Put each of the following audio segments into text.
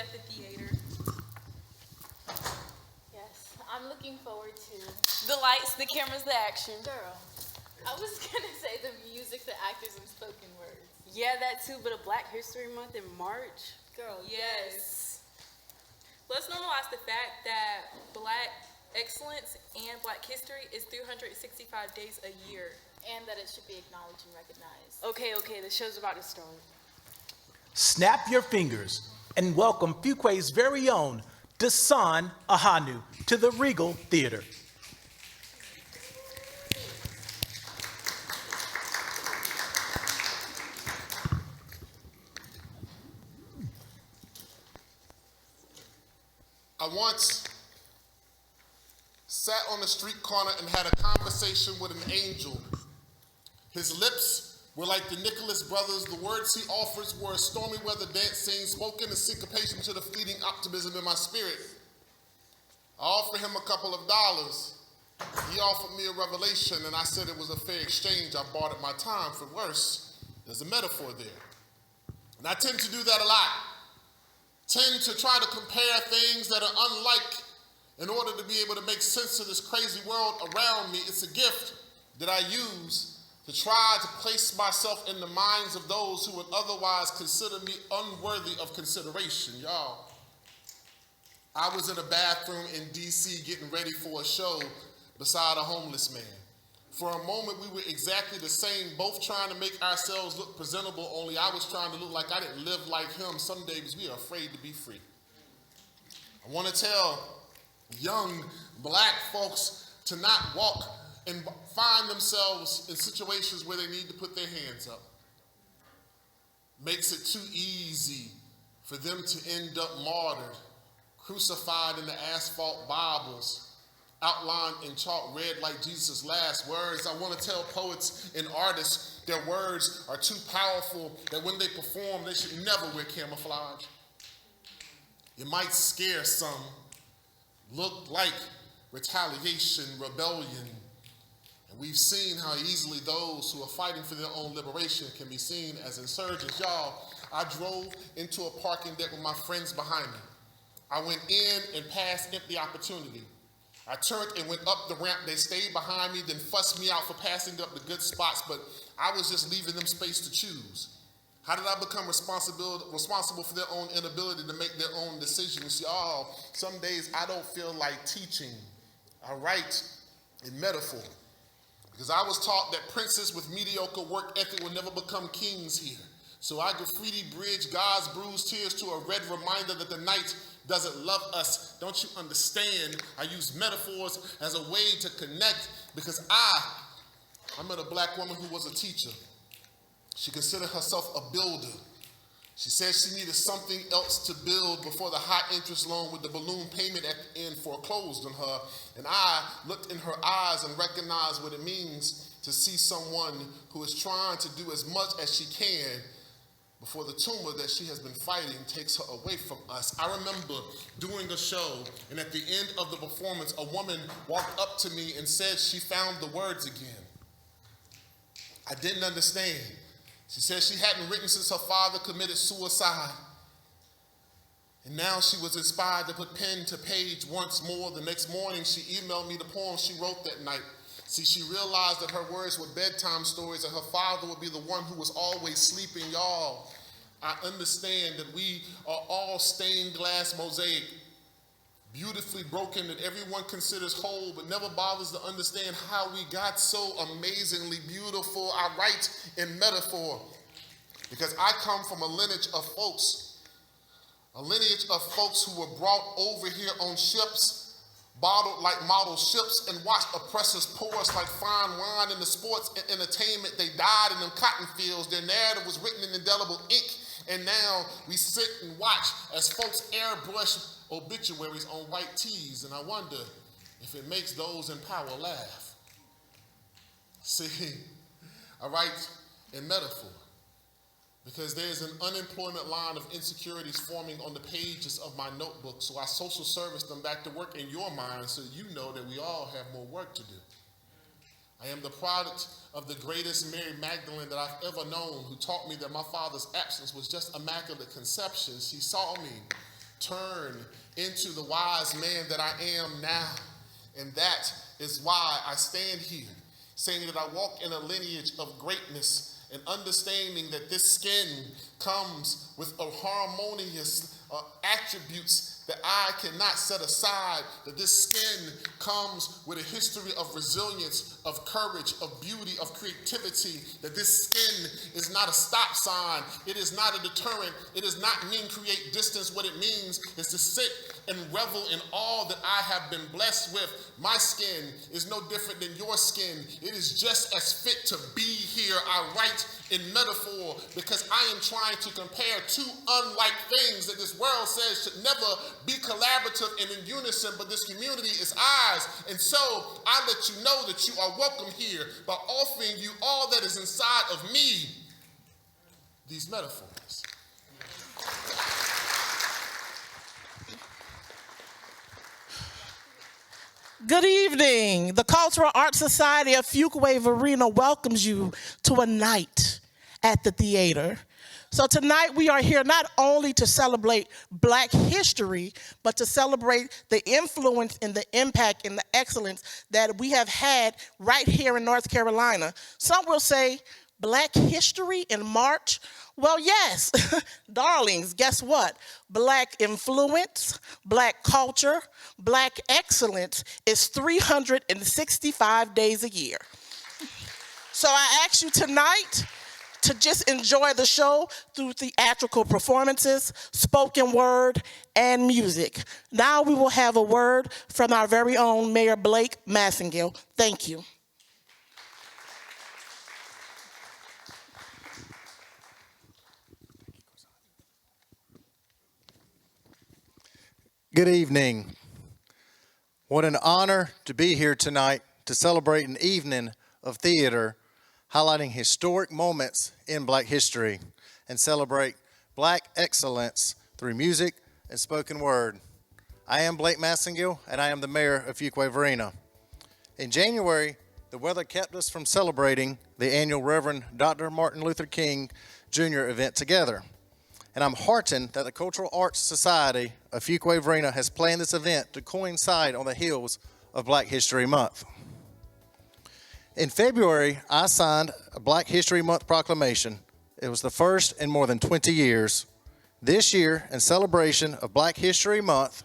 at the theater. Yes, I'm looking forward to... The lights, the cameras, the action. Girl, I was gonna say the music, the actors, and spoken words. Yeah, that too, but a Black History Month in March. Girl, Yes. Let's normalize the fact that Black excellence and Black history is 365 days a year. And that it should be acknowledged and recognized. Okay, the show's about to start. Snap your fingers and welcome Fuquay's very own Dasan Ahanu to the Regal Theater. I once sat on a street corner and had a conversation with an angel. His lips were like the Nicholas brothers. The words he offers were a stormy weather dance scene spoken in syncopation to the fleeting optimism in my spirit. I offered him a couple of dollars. He offered me a revelation, and I said it was a fair exchange. I bought it my time. For worse, there's a metaphor there. And I tend to do that a lot. Tend to try to compare things that are unlike in order to be able to make sense of this crazy world around me. It's a gift that I use to try to place myself in the minds of those who would otherwise consider me unworthy of consideration. Y'all, I was in a bathroom in DC getting ready for a show beside a homeless man. For a moment, we were exactly the same, both trying to make ourselves look presentable, only I was trying to look like I didn't live like him. Some days we are afraid to be free. I want to tell young Black folks to not walk and find themselves in situations where they need to put their hands up. Makes it too easy for them to end up martyred, crucified in the asphalt Bibles, outlined in chalk red like Jesus' last words. I want to tell poets and artists their words are too powerful, that when they perform, they should never wear camouflage. It might scare some, look like retaliation, rebellion. And we've seen how easily those who are fighting for their own liberation can be seen as insurgents. Y'all, I drove into a parking deck with my friends behind me. I went in and passed empty opportunity. I turned and went up the ramp. They stayed behind me, then fussed me out for passing up the good spots, but I was just leaving them space to choose. How did I become responsible for their own inability to make their own decisions? Y'all, some days I don't feel like teaching. I write in metaphor, because I was taught that princes with mediocre work ethic will never become kings here. So I graffiti bridge God's bruised tears to a red reminder that the night doesn't love us. Don't you understand? I use metaphors as a way to connect, because I met a Black woman who was a teacher. She considered herself a builder. She said she needed something else to build before the high interest loan with the balloon payment at the end foreclosed on her. And I looked in her eyes and recognized what it means to see someone who is trying to do as much as she can before the tumor that she has been fighting takes her away from us. I remember doing a show, and at the end of the performance, a woman walked up to me and said she found the words again. I didn't understand. She said she hadn't written since her father committed suicide. And now she was inspired to put pen to page once more. The next morning, she emailed me the poem she wrote that night. See, she realized that her words were bedtime stories and her father would be the one who was always sleeping. Y'all, I understand that we are all stained glass mosaic, beautifully broken, that everyone considers whole, but never bothers to understand how we got so amazingly beautiful. I write in metaphor because I come from a lineage of folks who were brought over here on ships, bottled like model ships, and watched oppressors pour us like fine wine. In the sports and entertainment, they died in them cotton fields. Their narrative was written in indelible ink, and now we sit and watch as folks airbrush obituaries on white tees, and I wonder if it makes those in power laugh. See, I write in metaphor because there's an unemployment line of insecurities forming on the pages of my notebook, so I social service them back to work in your mind so you know that we all have more work to do. I am the product of the greatest Mary Magdalene that I've ever known, who taught me that my father's absence was just immaculate conception. She saw me turn into the wise man that I am now. And that is why I stand here, saying that I walk in a lineage of greatness and understanding that this skin comes with a harmonious attributes that I cannot set aside, that this skin comes with a history of resilience, of courage, of beauty, of creativity, that this skin is not a stop sign, it is not a deterrent, it does not mean create distance. What it means is to sit and revel in all that I have been blessed with. My skin is no different than your skin. It is just as fit to be here. I write in metaphor because I am trying to compare two unlike things that this world says should never be collaborative and in unison, but this community is ours. And so I let you know that you are welcome here by offering you all that is inside of me, these metaphors. Good evening. The Cultural Arts Society of Fuquay-Varina welcomes you to a night at the theater. So tonight we are here not only to celebrate Black history, but to celebrate the influence and the impact and the excellence that we have had right here in North Carolina. Some will say, Black history in March? Well, yes, darlings, guess what? Black influence, Black culture, Black excellence is 365 days a year. So I ask you tonight to just enjoy the show through theatrical performances, spoken word, and music. Now we will have a word from our very own Mayor Blake Massengill. Thank you. Good evening. What an honor to be here tonight to celebrate an evening of theater highlighting historic moments in Black history and celebrate Black excellence through music and spoken word. I am Blake Massengill, and I am the mayor of Fuquay-Varina. In January, the weather kept us from celebrating the annual Reverend Dr. Martin Luther King Jr. event together. And I'm heartened that the Cultural Arts Society of Fuquay-Varina has planned this event to coincide on the heels of Black History Month. In February, I signed a Black History Month proclamation. It was the first in more than 20 years. This year, in celebration of Black History Month,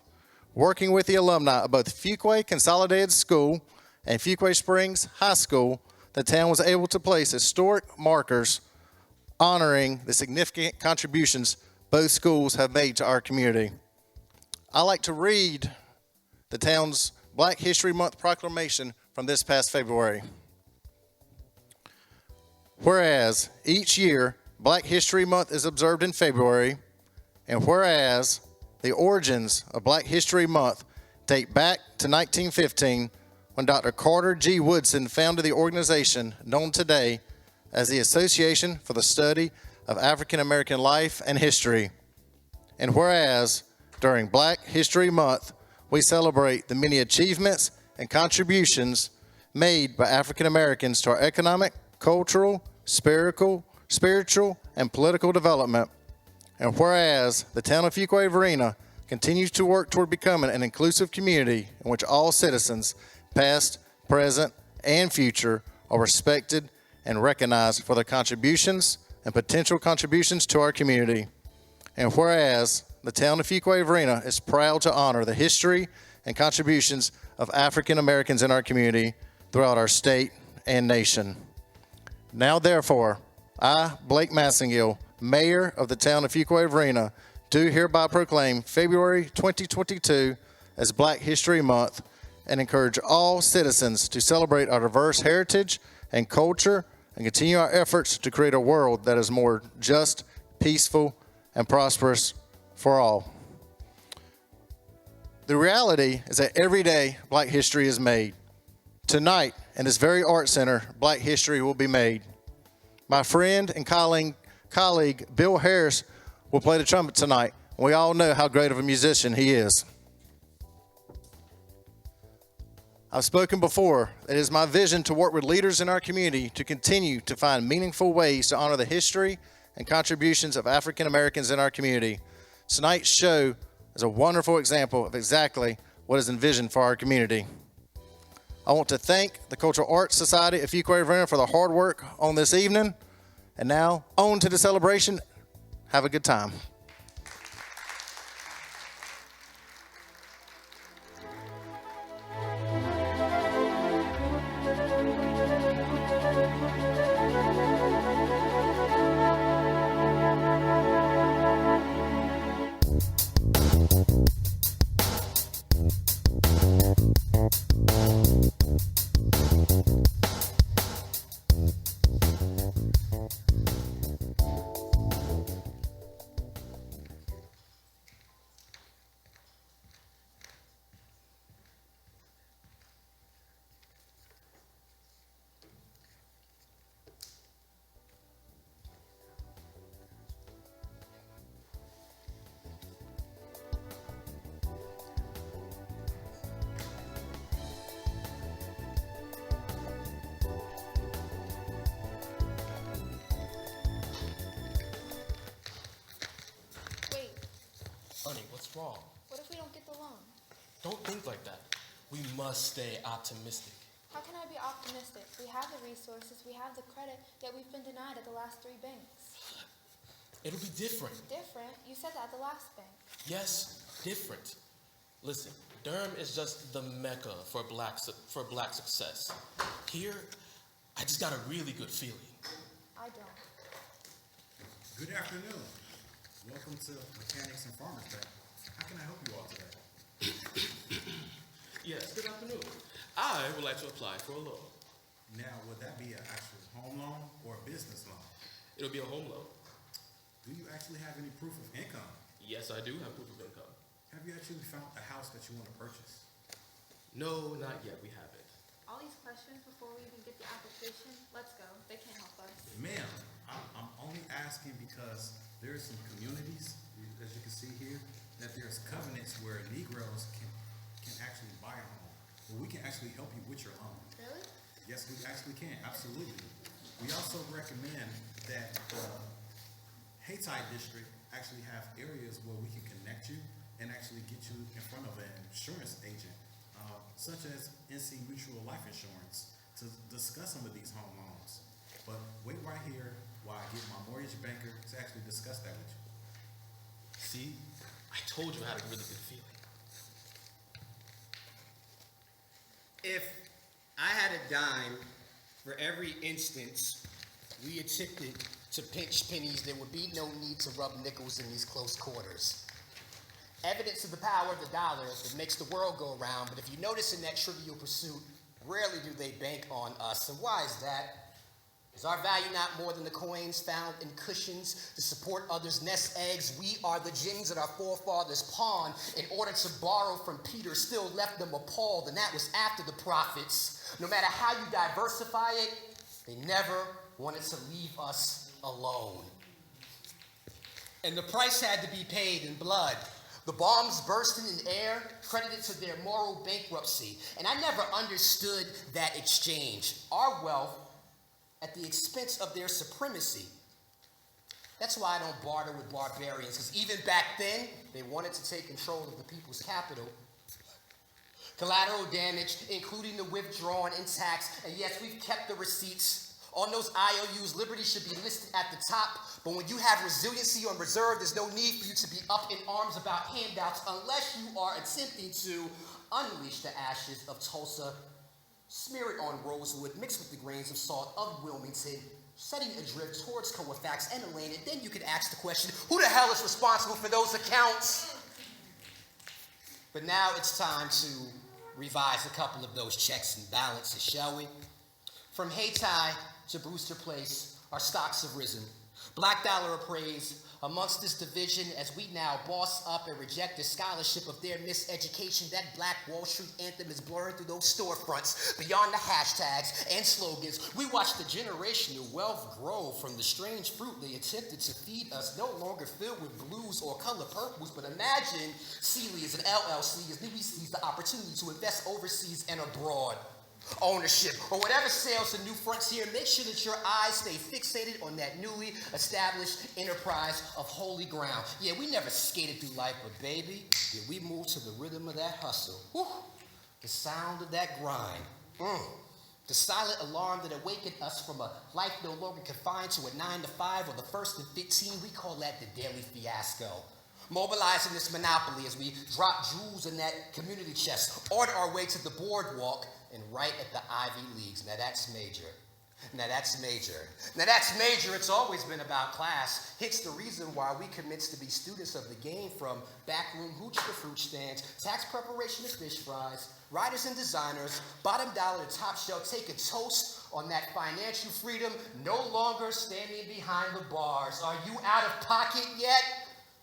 working with the alumni of both Fuquay Consolidated School and Fuquay Springs High School, the town was able to place historic markers honoring the significant contributions both schools have made to our community. I like to read the town's Black History Month proclamation from this past February. Whereas each year, Black History Month is observed in February, and whereas the origins of Black History Month date back to 1915 when Dr. Carter G. Woodson founded the organization known today as the Association for the Study of African American Life and History. And whereas during Black History Month, we celebrate the many achievements and contributions made by African Americans to our economic, cultural, spiritual, and political development. And whereas the town of Fuquay-Varina continues to work toward becoming an inclusive community in which all citizens, past, present, and future, are respected and recognized for their contributions and potential contributions to our community. And whereas the town of Fuquay-Varina is proud to honor the history and contributions of African Americans in our community throughout our state and nation. Now therefore, I, Blake Massengill, Mayor of the town of Fuquay-Varina, do hereby proclaim February 2022 as Black History Month and encourage all citizens to celebrate our diverse heritage and culture and continue our efforts to create a world that is more just, peaceful, and prosperous for all. The reality is that every day Black history is made. Tonight, in this very art center, Black history will be made. My friend and colleague Bill Harris will play the trumpet tonight. We all know how great of a musician he is. I've spoken before. It is my vision to work with leaders in our community to continue to find meaningful ways to honor the history and contributions of African Americans in our community. Tonight's show is a wonderful example of exactly what is envisioned for our community. I want to thank the Cultural Arts Society of Fuquay-Varina for the hard work on this evening. And now, on to the celebration. Have a good time. Wait, Honey, what's wrong? what if we don't get the loan? Don't think like that. We must stay optimistic. How can I be optimistic? We have the resources, we have the credit, yet we've been denied at the last 3 banks. It'll be different. Different? You said that at the last bank. Yes, different. Listen, Durham is just the mecca for black success. Here, I just got a really good feeling. I don't. Good afternoon. Welcome to Mechanics and Farmers Bank. How can I help you all today? Yes, good afternoon. I would like to apply for a loan. Now, would that be an actual home loan or a business loan? It'll be a home loan. Do you actually have any proof of income? Yes, I do have proof of income. Have you actually found a house that you want to purchase? No, not yet. We haven't. All these questions before we even get the application, let's go. They can't help us. Ma'am, I'm only asking because there's some communities, as you can see here, that there's covenants where Negroes can actually buy a home. Well, we can actually help you with your loan. Really? Yes, we actually can, absolutely. We also recommend that the Hayti district actually have areas where we can connect you and actually get you in front of an insurance agent, such as NC Mutual Life Insurance, to discuss some of these home loans. But wait right here while I get my mortgage banker to actually discuss that with you. See, I told you I had a really good feeling. If I had a dime for every instance we attempted to pinch pennies, there would be no need to rub nickels in these close quarters. Evidence of the power of the dollar that makes the world go round, but if you notice in that trivial pursuit, rarely do they bank on us. And why is that? Is our value not more than the coins found in cushions to support others' nest eggs? We are the gems that our forefathers pawned in order to borrow from Peter, still left them appalled, and that was after the prophets. No matter how you diversify it, they never wanted to leave us alone. And the price had to be paid in blood. The bombs bursting in air, credited to their moral bankruptcy. And I never understood that exchange. Our wealth at the expense of their supremacy. That's why I don't barter with barbarians, because even back then, they wanted to take control of the people's capital. Collateral damage, including the withdrawn in tax, and yes, we've kept the receipts. On those IOUs, liberty should be listed at the top, but when you have resiliency on reserve, there's no need for you to be up in arms about handouts unless you are attempting to unleash the ashes of Tulsa, smear it on rosewood, mix with the grains of salt of Wilmington, setting adrift towards Coafax and Atlantic. Then you could ask the question, who the hell is responsible for those accounts? But now it's time to revise a couple of those checks and balances, shall we? From Hayti to Brewster Place, our stocks have risen. Black dollar appraised amongst this division as we now boss up and reject the scholarship of their miseducation. That Black Wall Street anthem is blurring through those storefronts. Beyond the hashtags and slogans, we watch the generational wealth grow from the strange fruit they attempted to feed us, no longer filled with blues or color purples, but imagine Sealy as an LLC as Newbie sees the opportunity to invest overseas and abroad. ownership, or whatever sails the new frontier, make sure that your eyes stay fixated on that newly established enterprise of holy ground. Yeah, we never skated through life, but baby, did we move to the rhythm of that hustle. Whew. The sound of that grind. The silent alarm that awakened us from a life no longer confined to a 9 to 5 or the 1st and 15, we call that the daily fiasco. Mobilizing this monopoly as we drop jewels in that community chest, order our way to the boardwalk, and right at the Ivy Leagues. Now that's major. Now that's major. Now that's major. It's always been about class. Hence the reason why we commenced to be students of the game, from backroom hooch to fruit stands, tax preparation to fish fries, writers and designers, bottom dollar to top shelf, take a toast on that financial freedom, no longer standing behind the bars. Are you out of pocket yet?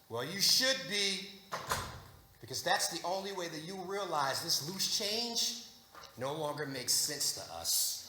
Well, you should be, because that's the only way that you realize this loose change no longer makes sense to us.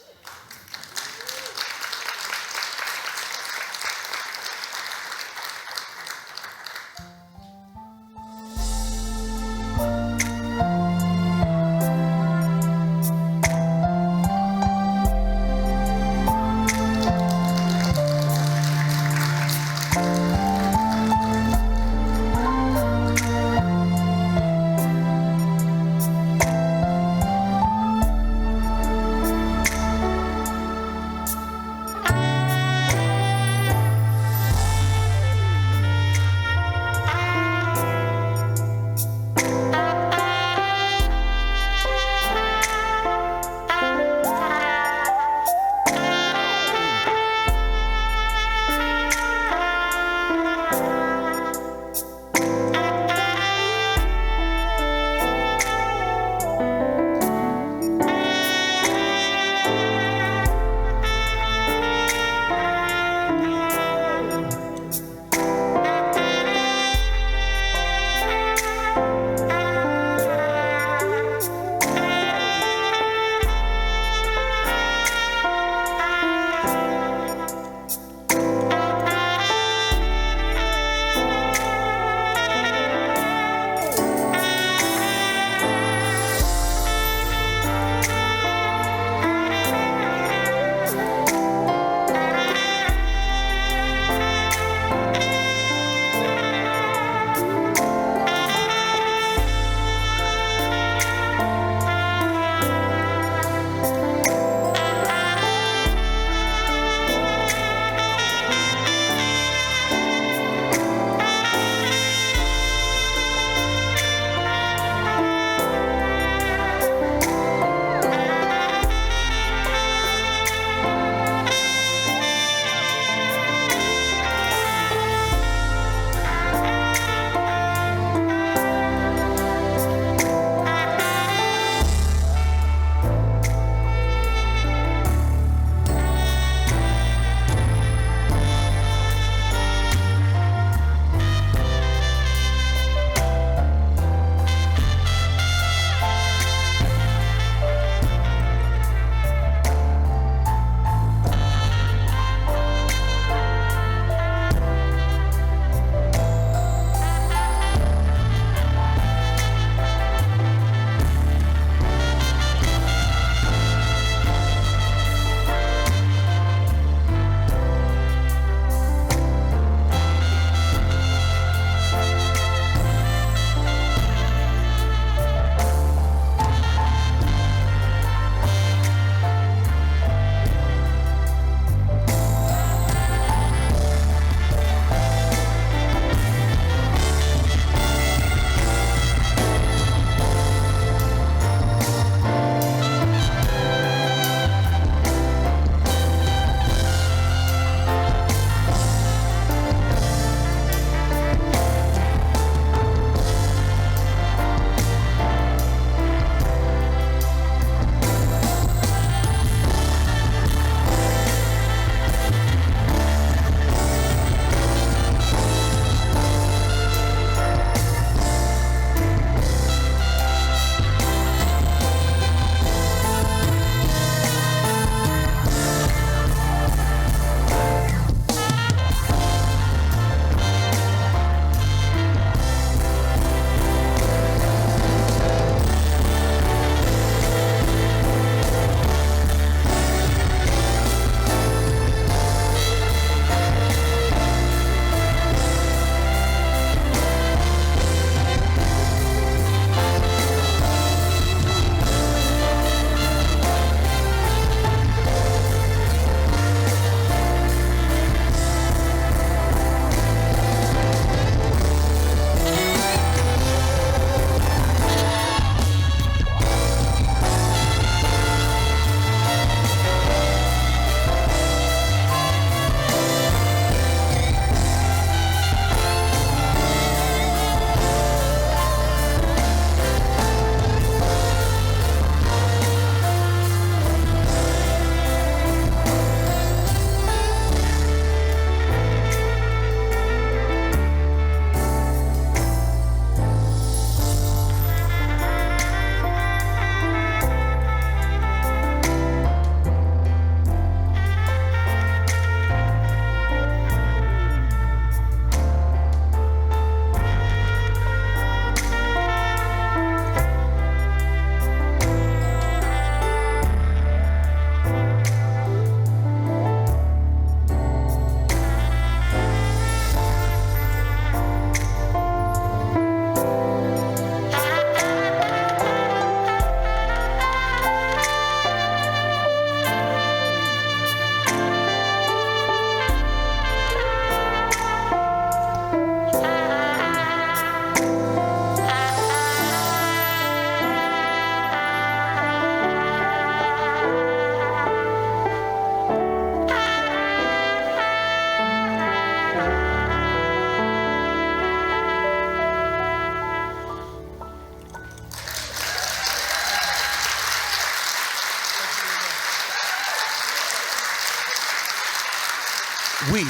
We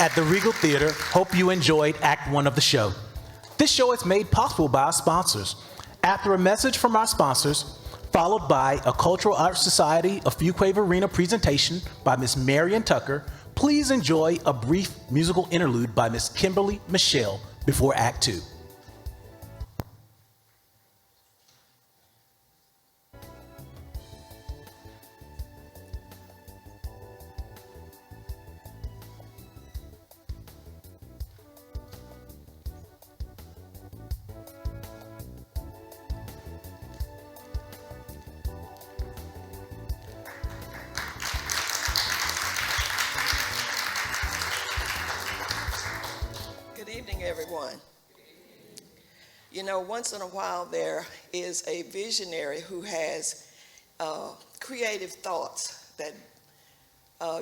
at the Regal Theater hope you enjoyed Act 1 of the show. This show is made possible by our sponsors. After a message from our sponsors, followed by a Cultural Arts Society of Fuquay-Varina presentation by Ms. Marion Tucker, please enjoy a brief musical interlude by Ms. Kimberley Michelle before Act 2. Good evening, everyone. You know, once in a while there is a visionary who has creative thoughts that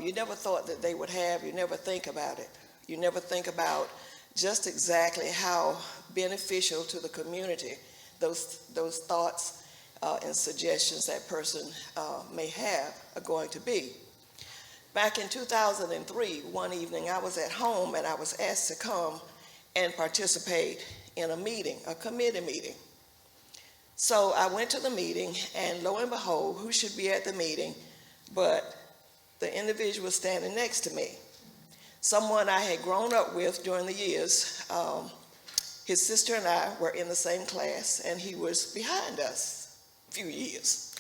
you never thought that they would have. You never think about it. You never think about just exactly how beneficial to the community those thoughts and suggestions that person may have are going to be. Back in 2003, one evening, I was at home and I was asked to come and participate in a meeting, a committee meeting. So I went to the meeting, and lo and behold, who should be at the meeting but the individual standing next to me, someone I had grown up with during the years. His sister and I were in the same class, and he was behind us a few years.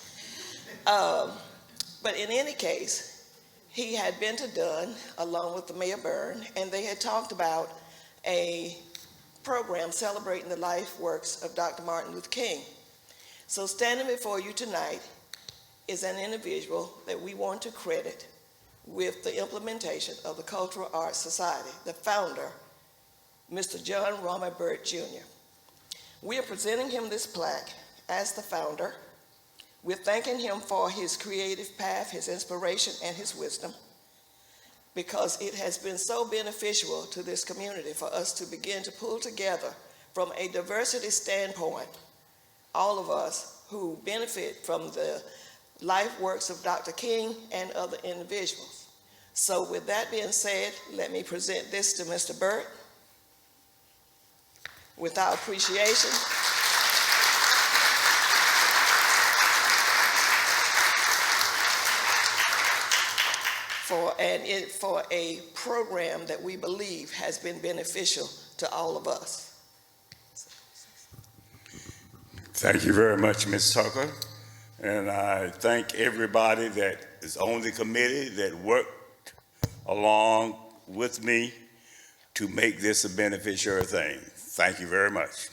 But in any case, he had been to Dunn along with the Mayor Byrne, and they had talked about a program celebrating the life works of Dr. Martin Luther King. So standing before you tonight is an individual that we want to credit with the implementation of the Cultural Arts Society, the founder, Mr. John Romer Burt Jr. We are presenting him this plaque as the founder. We're thanking him for his creative path, his inspiration, and his wisdom, because it has been so beneficial to this community for us to begin to pull together from a diversity standpoint, all of us who benefit from the life works of Dr. King and other individuals. So with that being said, let me present this to Mr. Burt with our appreciation. For a program that we believe has been beneficial to all of us. Thank you very much, Ms. Tucker. And I thank everybody that is on the committee that worked along with me to make this a beneficiary thing. Thank you very much.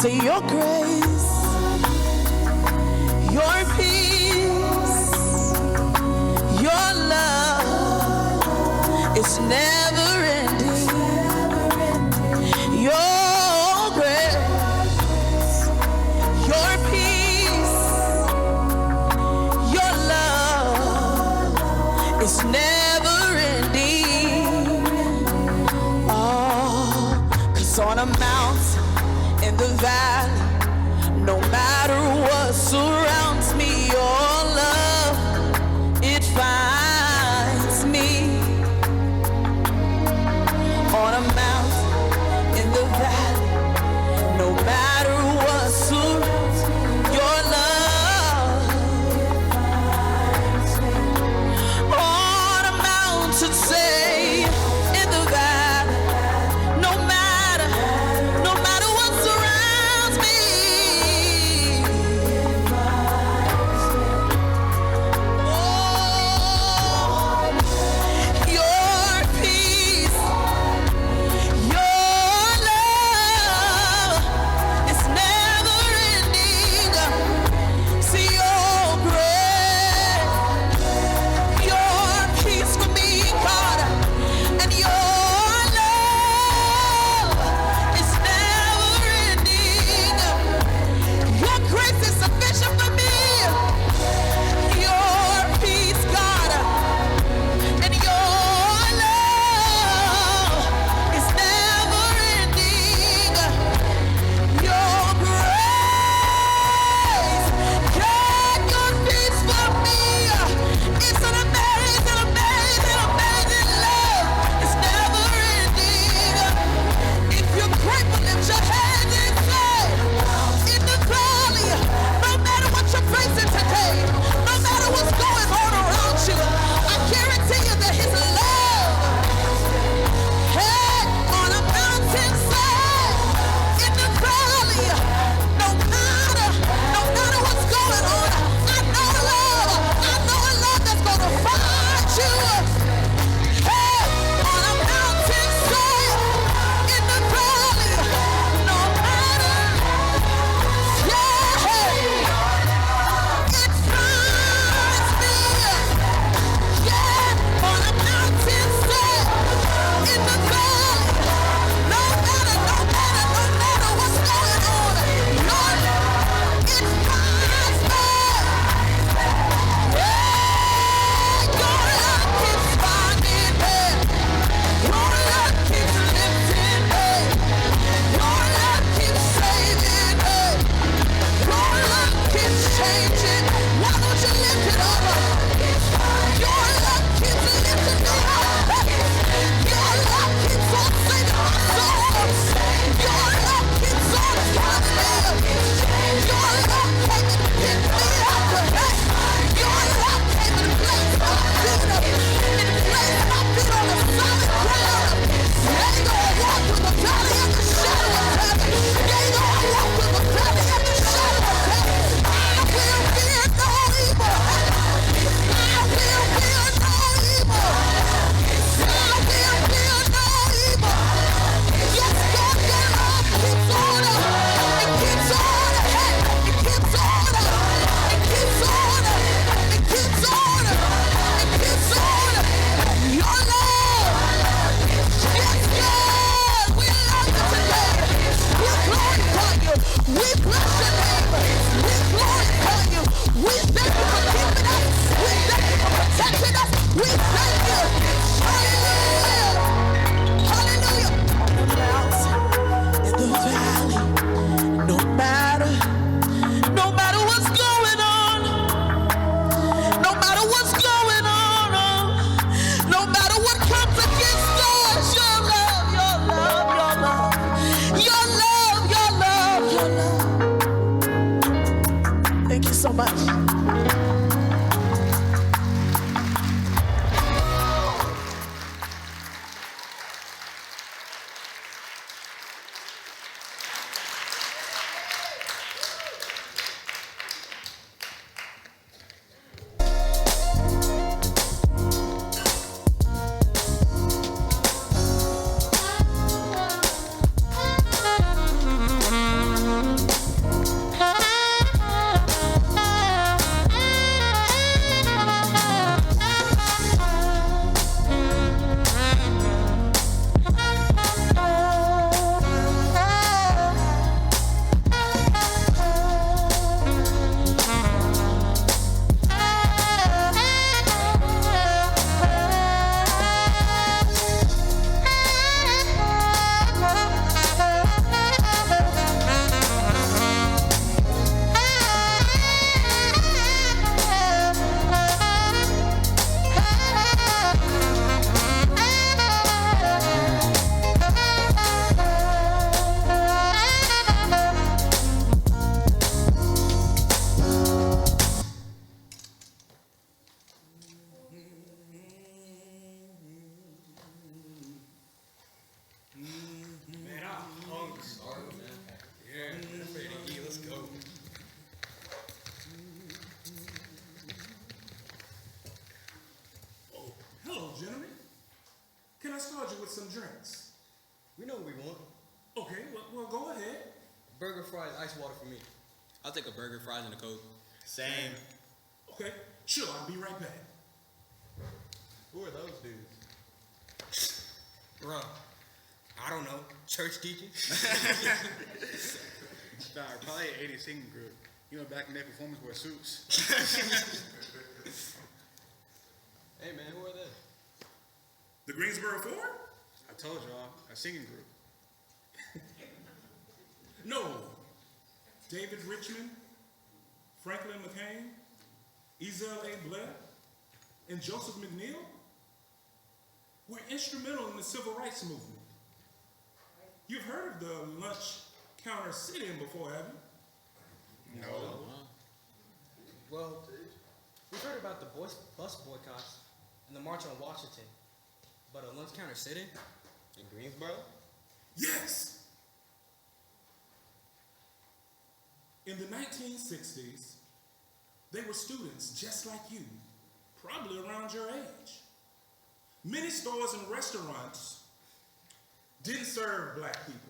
Say your grace, your peace, your love is never ending. Your grace, your peace, your love is never ending. Oh, 'cause on a mountain, in the valley, no matter what surrounds me, your love, it finds me. On a mountain, in the valley, no matter what surrounds me, your love, on a mountain, say, in the valley, no matter what surrounds me. Oh, your peace, your love is never ending. See your grace, your peace for me, God, and your love is never ending. Your grace is sufficient for me. Your peace, God, and your love is never ending. Your grace, God, your peace for me. It's an amazing, amazing, amazing love. It's never ending. If you're grateful, lift your hands and say, in the valley, no matter what you're facing today, no matter what's going on around you, I guarantee you that his love, hey, on a mountainside, in the valley, no matter what's going on, I know a love that's gonna find you. Hey, on a mountainside, in the valley, no matter, yeah, it finds me. Yeah, on a mountainside, in the valley, no matter what's going on, Lord, it finds me. Yeah, your love keeps finding me. Your love keeps lifting me. Your love keeps saving me. Your love keeps changing. Why don't you lift it up? Your love keeps lifting me up. Your love keeps on saving my soul. Your love keeps on driving me. Your love came and picked me up. Your love came and placed my feet up. And placed my feet on the solid ground. Yeah, you gonna walk through the valley of the shadow of death. Yeah, you gonna walk through the valley of the shadow of death. I will fear no evil. I will fear no evil. I will fear no evil. Yes, God, your love keeps on. It keeps on. It keeps on. It keeps on. It keeps on. It keeps on. Your love. Yes, God, we love you today. We glorify you. We bless your name. We glorify you. We thank you for keeping us. We thank you for protecting us. We thank you. Hallelujah. Hallelujah. In the valley, no matter what's going on, no matter what's going on, no matter what comes against us, your love, your love, your love, your love, your love, your love. Thank you so much. gentlemen. Can I start you with some drinks? We know what we want. Okay, well go ahead. Burger, fries, ice water for me. I'll take a burger, fries, and a Coke. Same. Okay, sure, I'll be right back. Who are those dudes? Bro, I don't know. Church deacon? Nah, probably an 80s singing group. You know, back in their performance wear suits. Hey man, who are they? The Greensboro Four? I told y'all, a singing group. No. David Richmond, Franklin McCain, Ezel A. Blair, and Joseph McNeil were instrumental in the civil rights movement. You've heard of the lunch counter sit-in before, haven't you? No. Well, we've heard about the bus boycotts and the March on Washington, but a lunch counter sit-in in Greensboro? Yes. In the 1960s, they were students just like you, probably around your age. Many stores and restaurants didn't serve black people.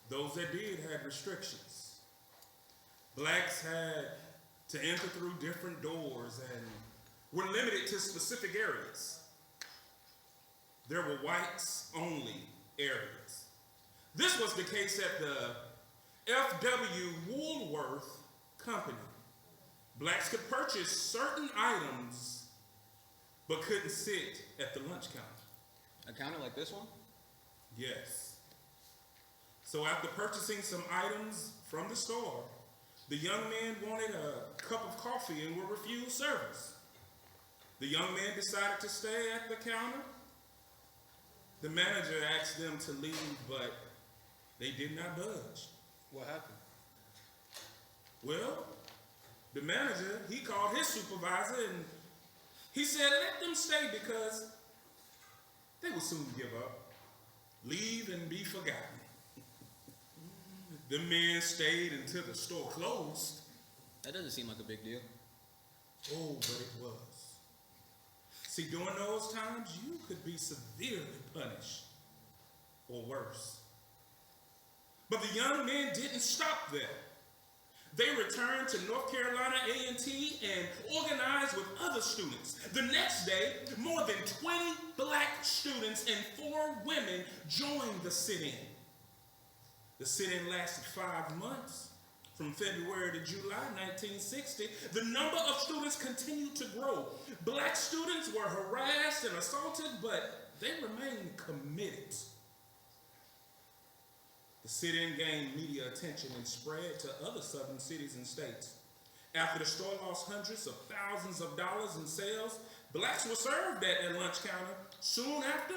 Those that did had restrictions. Blacks had to enter through different doors and were limited to specific areas. There were whites only areas. This was the case at the F.W. Woolworth Company. Blacks could purchase certain items but couldn't sit at the lunch counter. A counter like this one? Yes. So after purchasing some items from the store, the young man wanted a cup of coffee and were refused service. The young man decided to stay at the counter. The manager asked them to leave, but they did not budge. What happened? Well, the manager, he called his supervisor and he said, let them stay because they will soon give up, leave and be forgotten. The men stayed until the store closed. That doesn't seem like a big deal. Oh, but it was. See, during those times, you could be severely punished or worse. But the young men didn't stop there. They returned to North Carolina A&T and organized with other students. The next day, more than 20 black students and 4 women joined the sit-in. The sit-in lasted 5 months. From February to July 1960, the number of students continued to grow. Black students were harassed and assaulted, but they remained committed. The sit-in gained media attention and spread to other southern cities and states. After the store lost hundreds of thousands of dollars in sales, blacks were served at a lunch counter. Soon after,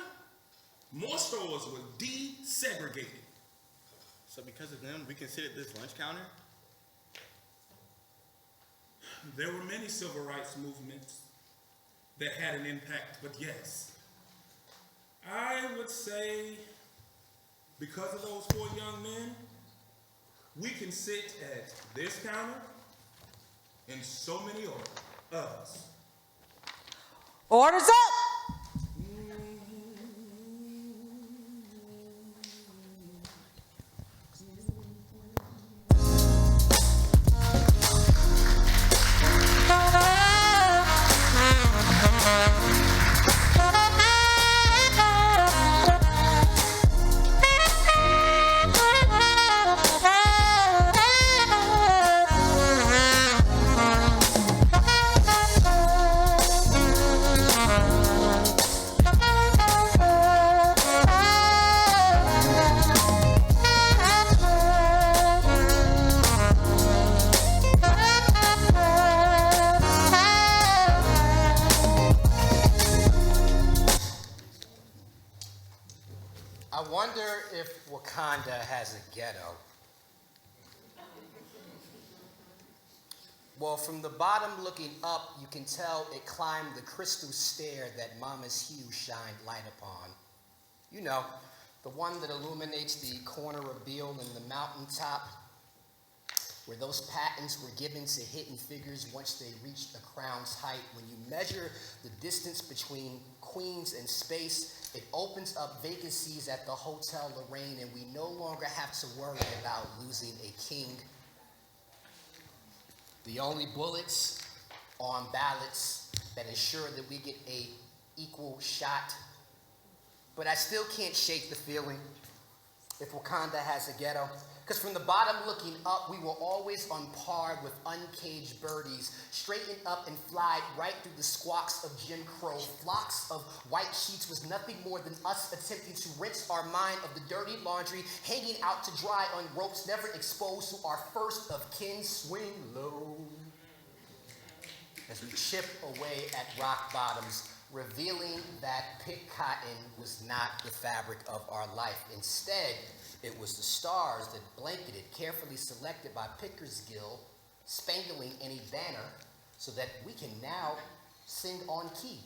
more stores were desegregated. So because of them, we can sit at this lunch counter? There were many civil rights movements that had an impact, but yes, I would say because of those 4 young men, we can sit at this counter and so many others. Orders up! I wonder if Wakanda has a ghetto. Well, from the bottom looking up, you can tell it climbed the crystal stair that Mama's hue shined light upon. You know, the one that illuminates the corner of Beale and the mountaintop where those patents were given to hidden figures once they reached the crown's height. When you measure the distance between Queens and space, it opens up vacancies at the Hotel Lorraine, and we no longer have to worry about losing a king. The only bullets on ballots that ensure that we get a equal shot. But I still can't shake the feeling if Wakanda has a ghetto. Because from the bottom looking up, we were always on par with uncaged birdies, straightened up and flied right through the squawks of Jim Crow. Flocks of white sheets was nothing more than us attempting to rinse our mind of the dirty laundry, hanging out to dry on ropes never exposed to our first of kin. Swing low as we chip away at rock bottoms, revealing that pick cotton was not the fabric of our life. Instead, it was the stars that blanketed, carefully selected by Pickers Guild, spangling any banner so that we can now sing on key.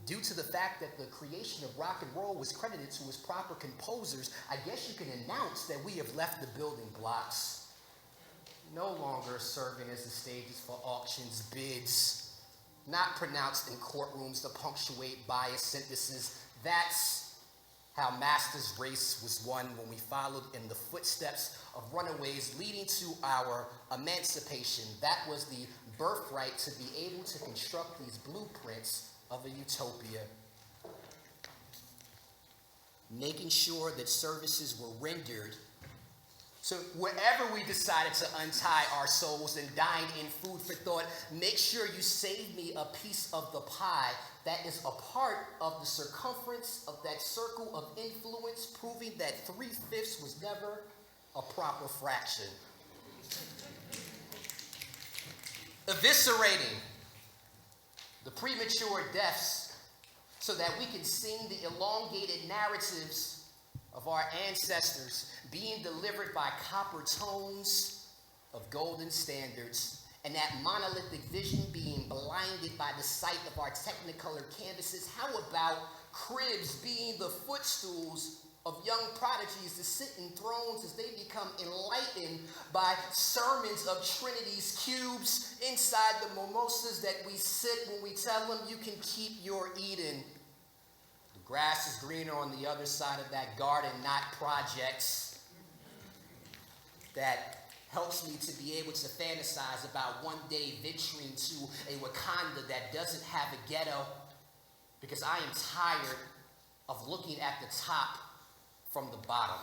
Due to the fact that the creation of rock and roll was credited to its proper composers, I guess you can announce that we have left the building blocks, no longer serving as the stages for auctions, bids, not pronounced in courtrooms to punctuate bias synthesis. That's how Master's race was won when we followed in the footsteps of runaways leading to our emancipation. That was the birthright to be able to construct these blueprints of a utopia. Making sure that services were rendered. So wherever we decided to untie our souls and dine in food for thought, make sure you save me a piece of the pie that is a part of the circumference of that circle of influence, proving that 3/5 was never a proper fraction. Eviscerating the premature deaths so that we can sing the elongated narratives of our ancestors, being delivered by copper tones of golden standards, and that monolithic vision being blinded by the sight of our technicolor canvases. How about cribs being the footstools of young prodigies to sit in thrones as they become enlightened by sermons of Trinity's cubes inside the mimosas that we sit when we tell them you can keep your Eden. The grass is greener on the other side of that garden, not projects. That helps me to be able to fantasize about one day venturing to a Wakanda that doesn't have a ghetto, because I am tired of looking at the top from the bottom.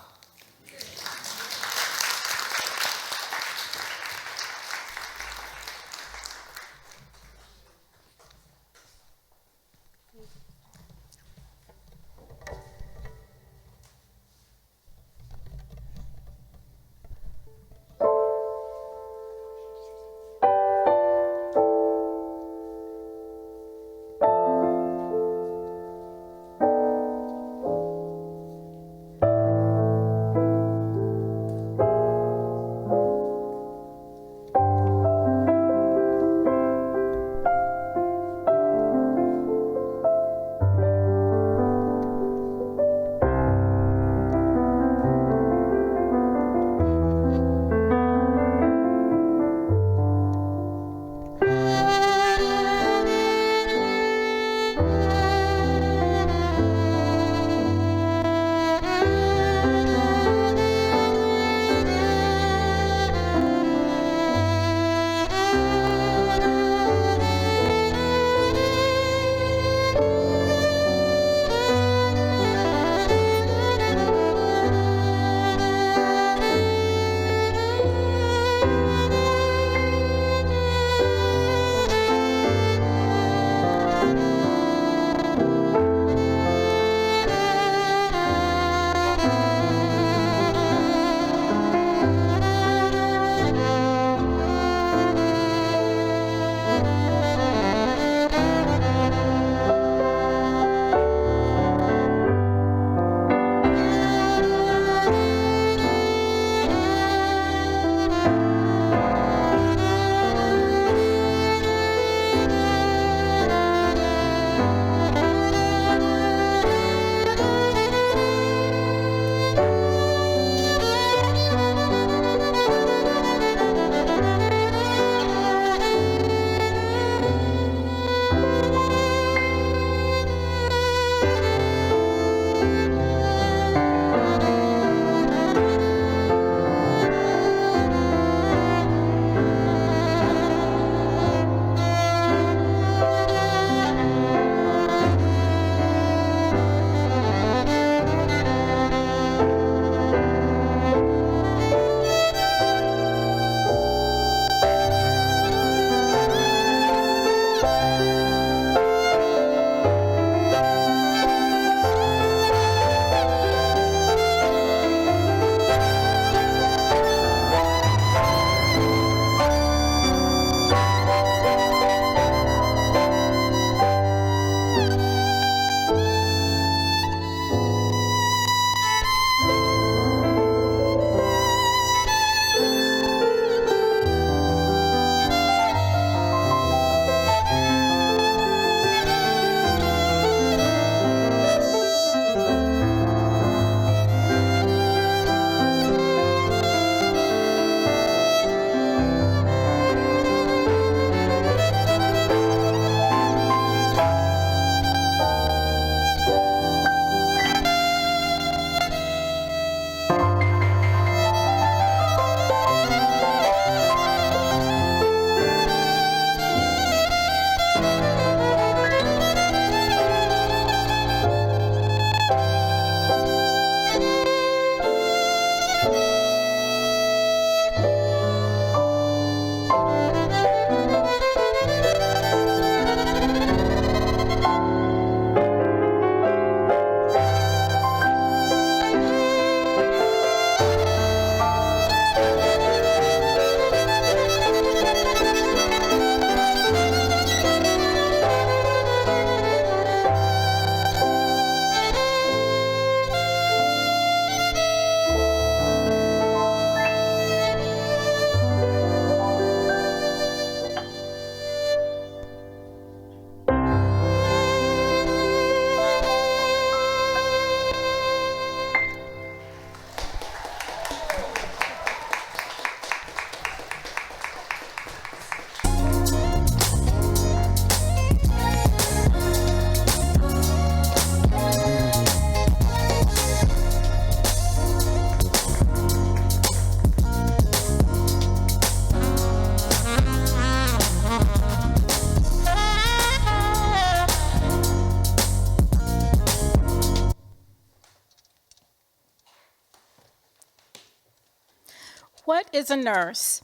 What is a nurse?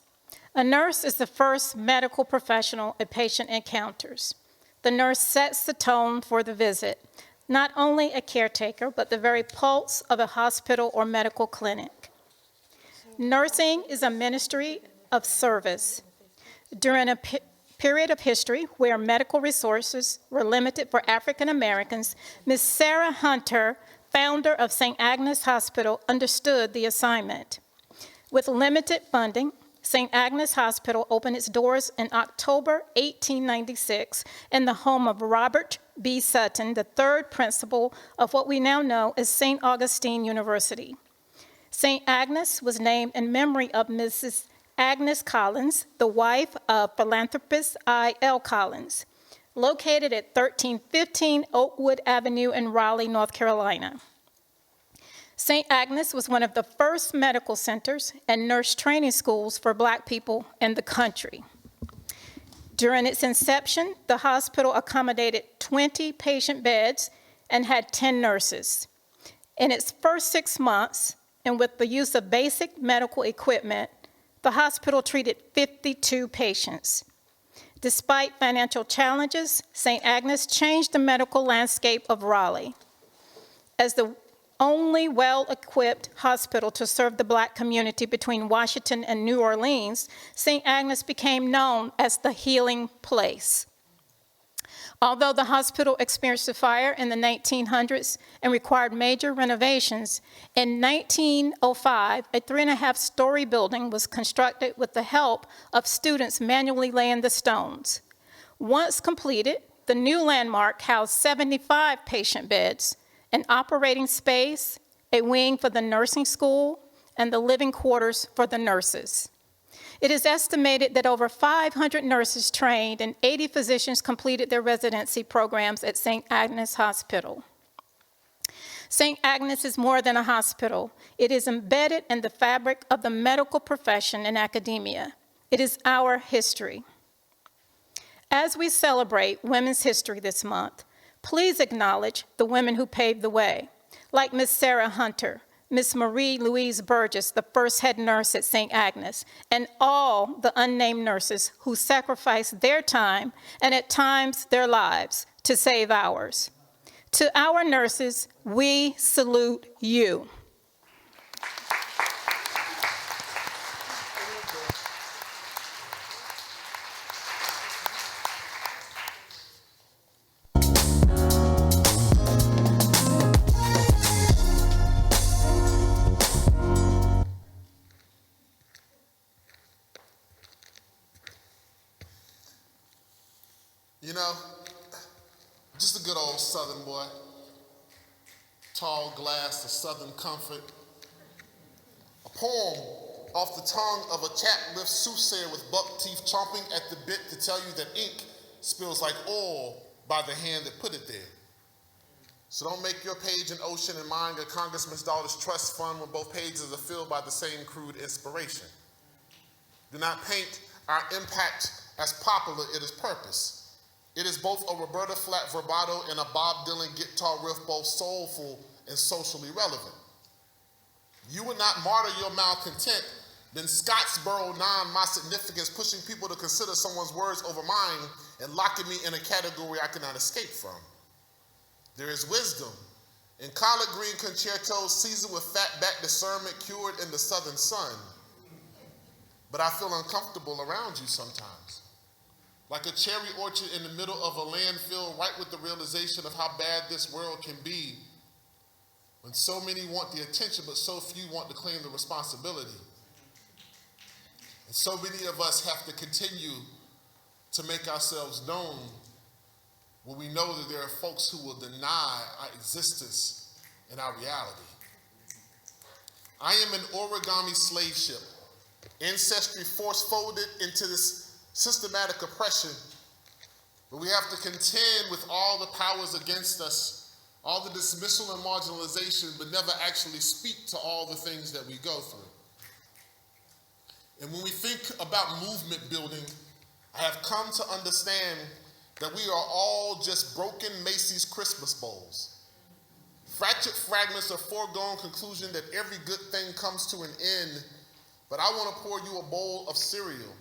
A nurse is the first medical professional a patient encounters. The nurse sets the tone for the visit, not only a caretaker, but the very pulse of a hospital or medical clinic. Nursing is a ministry of service. During a period of history where medical resources were limited for African Americans, Ms. Sarah Hunter, founder of St. Agnes Hospital, understood the assignment. With limited funding, St. Agnes Hospital opened its doors in October 1896 in the home of Robert B. Sutton, the third principal of what we now know as St. Augustine University. St. Agnes was named in memory of Mrs. Agnes Collins, the wife of philanthropist I.L. Collins, located at 1315 Oakwood Avenue in Raleigh, North Carolina. St. Agnes was one of the first medical centers and nurse training schools for Black people in the country. During its inception, the hospital accommodated 20 patient beds and had 10 nurses. In its first 6 months, and with the use of basic medical equipment, the hospital treated 52 patients. Despite financial challenges, St. Agnes changed the medical landscape of Raleigh. As the only well-equipped hospital to serve the Black community between Washington and New Orleans, St. Agnes became known as the healing place. Although the hospital experienced a fire in the 1900s and required major renovations, in 1905, a 3.5-story building was constructed with the help of students manually laying the stones. Once completed, the new landmark housed 75 patient beds, an operating space, a wing for the nursing school, and the living quarters for the nurses. It is estimated that over 500 nurses trained and 80 physicians completed their residency programs at St. Agnes Hospital. St. Agnes is more than a hospital. It is embedded in the fabric of the medical profession and academia. It is our history. As we celebrate Women's History this month, please acknowledge the women who paved the way, like Ms. Sarah Hunter, Ms. Marie Louise Burgess, the first head nurse at St. Agnes, and all the unnamed nurses who sacrificed their time and at times their lives to save ours. To our nurses, we salute you. You know, just a good old Southern boy. Tall glass of Southern comfort. A poem off the tongue of a chap-lift soothsayer with buck teeth chomping at the bit to tell you that ink spills like oil by the hand that put it there. So don't make your page an ocean and mine a congressman's daughter's trust fund when both pages are filled by the same crude inspiration. Do not paint our impact as popular, it is purpose. It is both a Roberta Flack vibrato and a Bob Dylan guitar riff, both soulful and socially relevant. You would not martyr your malcontent, then Scottsboro my significance, pushing people to consider someone's words over mine and locking me in a category I cannot escape from. There is wisdom in collard green concertos seasoned with fat-back discernment cured in the southern sun. But I feel uncomfortable around you sometimes. Like a cherry orchard in the middle of a landfill, right with the realization of how bad this world can be when so many want the attention, but so few want to claim the responsibility. And so many of us have to continue to make ourselves known when we know that there are folks who will deny our existence and our reality. I am an origami slave ship, ancestry force-folded into this systematic oppression, but we have to contend with all the powers against us, all the dismissal and marginalization, but never actually speak to all the things that we go through. And when we think about movement building, I have come to understand that we are all just broken Macy's Christmas bowls. Fractured fragments of foregone conclusion that every good thing comes to an end but I want to pour you a bowl of cereal.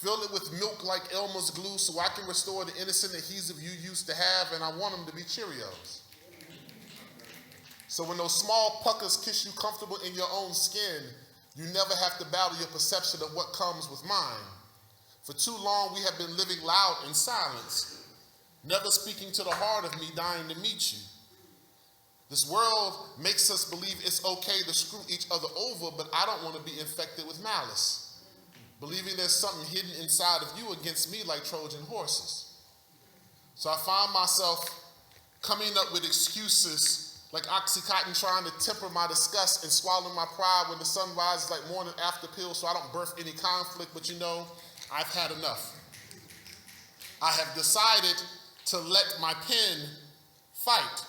Fill it with milk like Elmer's glue so I can restore the innocent adhesive you used to have, and I want them to be Cheerios. So when those small puckers kiss you comfortable in your own skin, you never have to battle your perception of what comes with mine. For too long, we have been living loud in silence, never speaking to the heart of me dying to meet you. This world makes us believe it's okay to screw each other over, but I don't want to be infected with malice, believing there's something hidden inside of you against me like Trojan horses. So I find myself coming up with excuses like Oxycontin trying to temper my disgust and swallow my pride when the sun rises like morning after pill so I don't birth any conflict, but you know, I've had enough. I have decided to let my pen fight.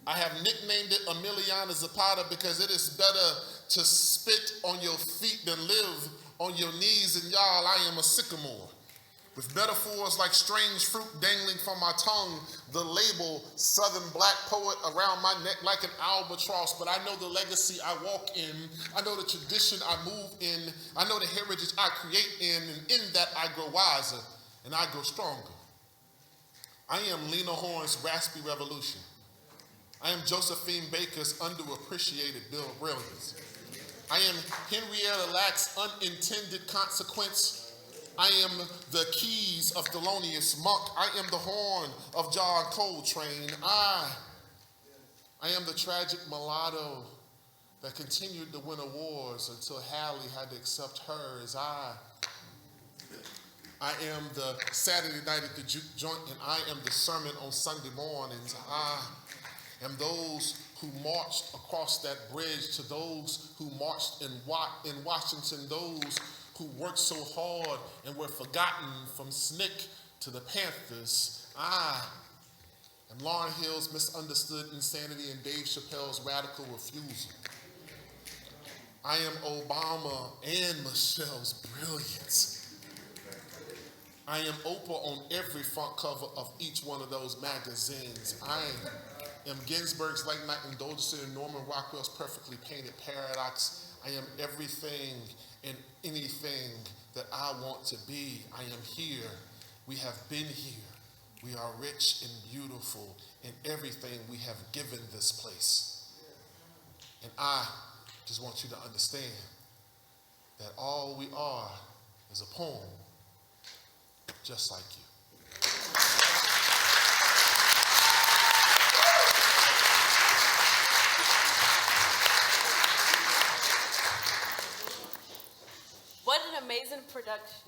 I have nicknamed it Emiliana Zapata because it is better to spit on your feet than live on your knees, and y'all, I am a sycamore. With metaphors like strange fruit dangling from my tongue, the label Southern Black Poet around my neck like an albatross, but I know the legacy I walk in, I know the tradition I move in, I know the heritage I create in, and in that I grow wiser and I grow stronger. I am Lena Horne's Raspy Revolution. I am Josephine Baker's underappreciated brilliance. I am Henrietta Lacks' unintended consequence. I am the keys of Thelonious Monk. I am the horn of John Coltrane. I am the tragic mulatto that continued to win awards until Hallie had to accept hers. I am the Saturday night at the juke joint, and I am the sermon on Sunday mornings. I am those who marched across that bridge, to those who marched in Washington, those who worked so hard and were forgotten, from SNCC to the Panthers. I am Lauryn Hill's misunderstood insanity and Dave Chappelle's radical refusal. I am Obama and Michelle's brilliance. I am Oprah on every front cover of each one of those magazines. I am Ginsberg's Late Night Indulgence and Norman Rockwell's perfectly painted paradox. I am everything and anything that I want to be. I am here. We have been here. We are rich and beautiful in everything we have given this place. And I just want you to understand that all we are is a poem, just like you. What an amazing production.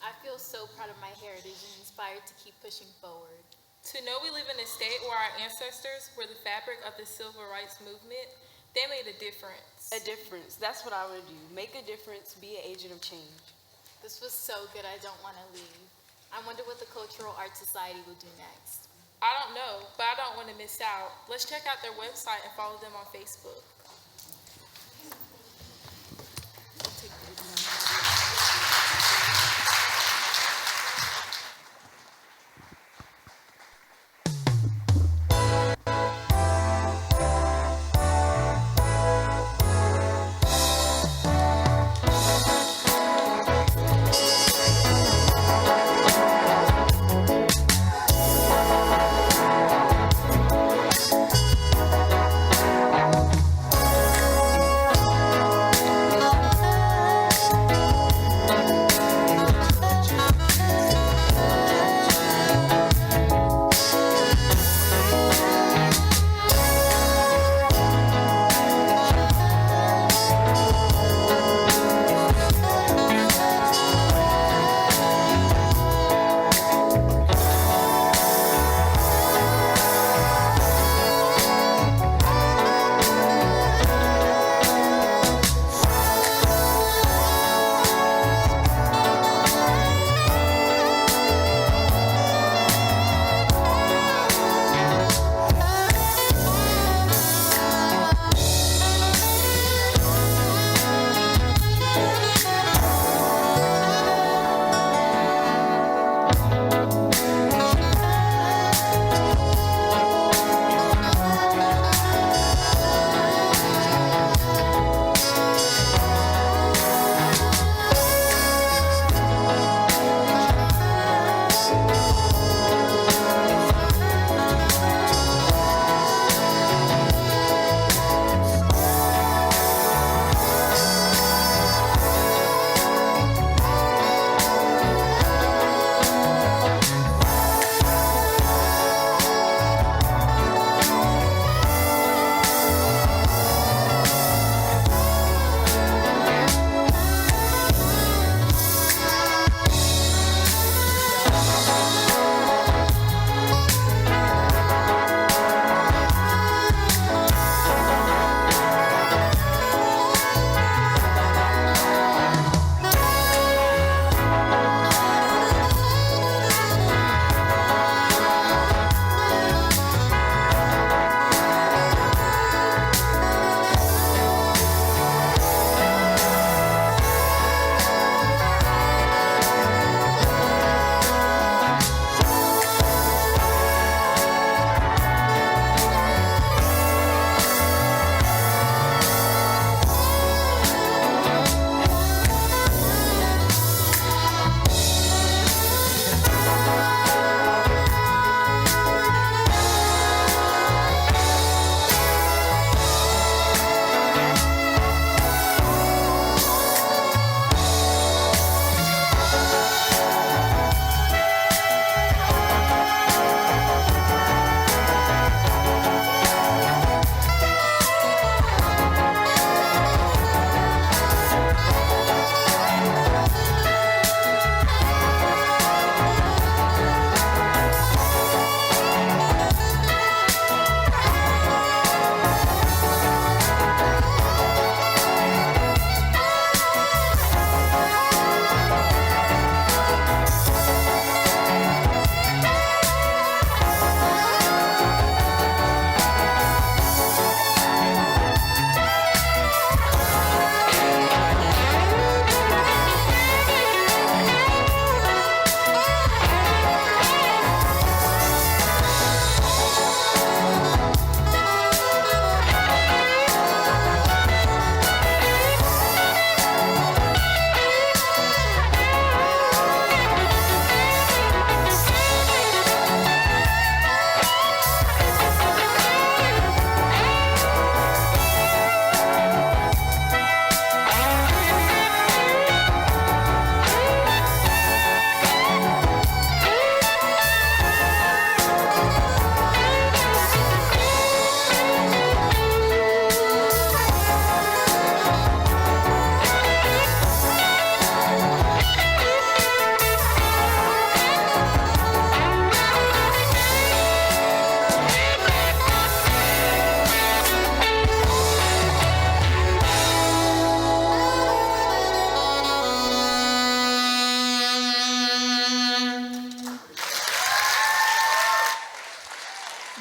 I feel so proud of my heritage and inspired to keep pushing forward. To know we live in a state where our ancestors were the fabric of the civil rights movement, they made a difference. A difference. That's what I would do. Make a difference. Be an agent of change. This was so good, I don't want to leave. I wonder what the Cultural Arts Society will do next. I don't know, but I don't want to miss out. Let's check out their website and follow them on Facebook.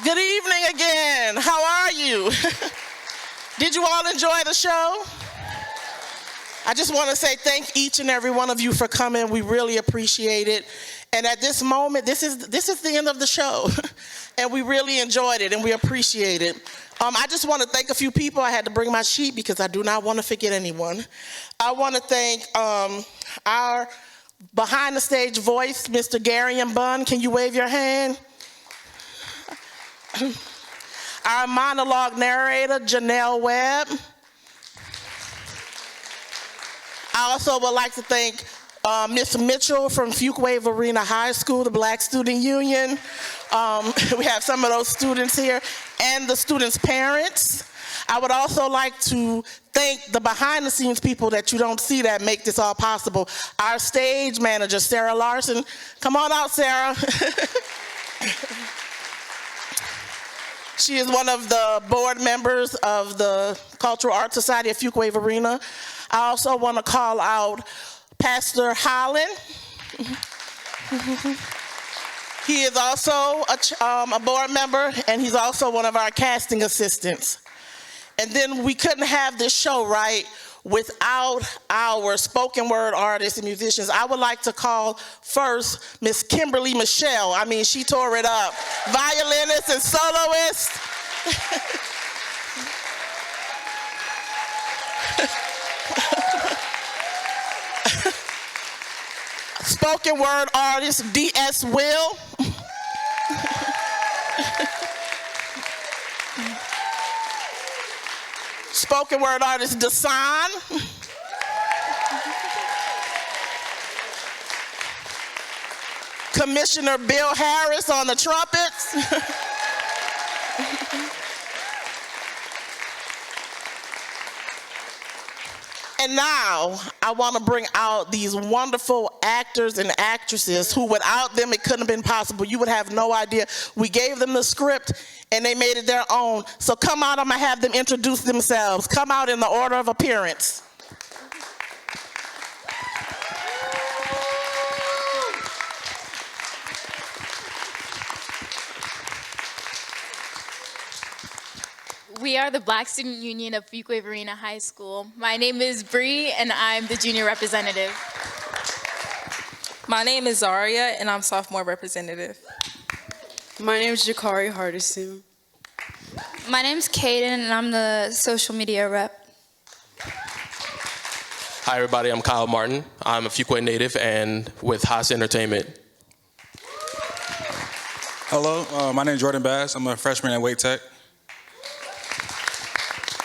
Good evening again. How are you? Did you all enjoy the show? I just want to say thank each and every one of you for coming. We really appreciate it. And at this moment, this is the end of the show. And we really enjoyed it and we appreciate it. I just want to thank a few people. I had to bring my sheet because I do not want to forget anyone. I want to thank our behind the stage voice, Mr. Gary and Bunn. Can you wave your hand? Our monologue narrator, Janelle Webb. I also would like to thank Ms. Mitchell from Fuquay-Varina High School, the Black Student Union. We have some of those students here, and the students' parents. I would also like to thank the behind-the-scenes people that you don't see that make this all possible. Our stage manager, Sarah Larson. Come on out, Sarah. She is one of the board members of the Cultural Arts Society of Fuquay-Varina. I also want to call out Pastor Holland. He is also a board member, and he's also one of our casting assistants. And then we couldn't have this show, right, without our spoken word artists and musicians. I would like to call first Miss Kimberley Michelle. I mean, she tore it up. Violinist and soloist. Spoken word artist D.S. Will. Spoken word artist Dasan. Commissioner Bill Harris on the trumpets. And now, I want to bring out these wonderful actors and actresses who, without them, it couldn't have been possible. You would have no idea. We gave them the script, and they made it their own. So come out, I'm going to have them introduce themselves. Come out in the order of appearance. We are the Black Student Union of Fuquay-Varina High School. My name is Bree, and I'm the junior representative. My name is Zaria, and I'm sophomore representative. My name is Jakari Hardison. My name's Kaden, and I'm the social media rep. Hi, everybody. I'm Kyle Martin. I'm a Fuquay native and with Haas Entertainment. Hello, my name is Jordan Bass. I'm a freshman at Wake Tech.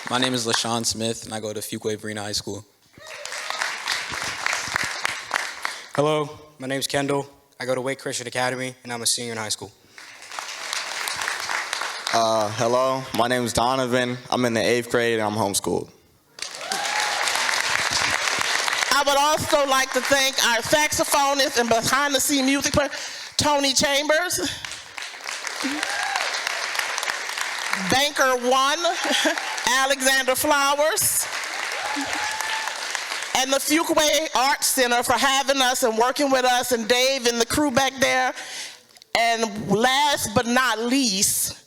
My name is LaShawn Smith, and I go to Fuquay-Varina High School. Hello, my name is Kendall. I go to Wake Christian Academy, and I'm a senior in high school. Hello, my name is Donovan. I'm in the 8th grade, and I'm homeschooled. I would also like to thank our saxophonist and behind-the-scenes music player, Tony Chambers. Banker 1, Alexander Flowers, and the Fuquay Arts Center for having us and working with us, and Dave and the crew back there. And last but not least,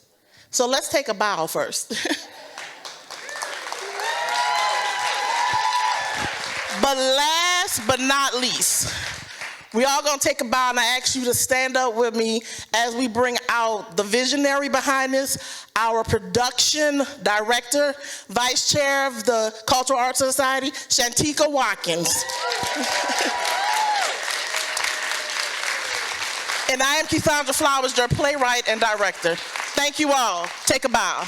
so let's take a bow first. But last but not least, we all gonna take a bow, and I ask you to stand up with me as we bring out the visionary behind this, our production director, vice chair of the Cultural Arts Society, Shantika Watkins. And I am Cassandra Flowers, your playwright and director. Thank you all. Take a bow.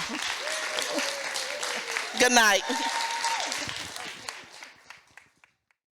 Good night.